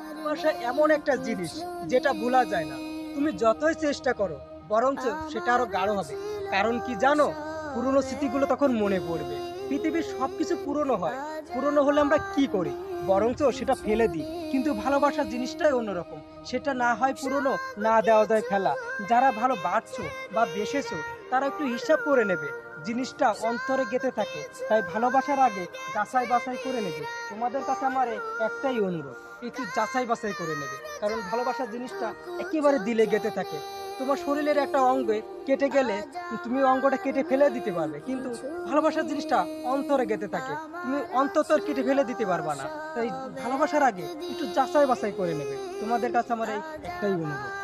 ভালোবাসা এমন একটা জিনিস যেটা ভোলা যায় না। তুমি যতই চেষ্টা করো বরঞ্চ সেটা আরো গাঢ় হবে। কারণ কি জানো, পুরনো স্মৃতিগুলো তখন মনে পড়বে। পৃথিবীর সবকিছু পুরনো হয়, পুরনো হলে আমরা কি করি, বরঞ্চ সেটা ফেলে দিই। কিন্তু ভালোবাসার জিনিসটাই অন্যরকম, সেটা না হয় পুরনো, না দেওয়া যায় ফেলা। যারা ভালো বাঁচছো বা বেসেছো তারা একটু হিসাব করে নেবে, জিনিসটা অন্তরে গেঁথে থাকে। তাই ভালোবাসার আগে যাচাই বাছাই করে নেবে। তোমাদের কাছে আমার একটাই অনুরোধ, একটু যাচাই বাছাই করে নেবে। কারণ ভালোবাসার জিনিসটা একেবারে দিলে গেঁথে থাকে। তোমার শরীরের একটা অঙ্গে কেটে গেলে তুমি অঙ্গটা কেটে ফেলে দিতে পারবে, কিন্তু ভালোবাসার জিনিসটা অন্তরে গেঁথে থাকে, তুমি অন্তত কেটে ফেলে দিতে পারবা না। তাই ভালোবাসার আগে একটু যাচাই বাছাই করে নেবে। তোমাদের কাছে আমার এই একটাই অনুরোধ।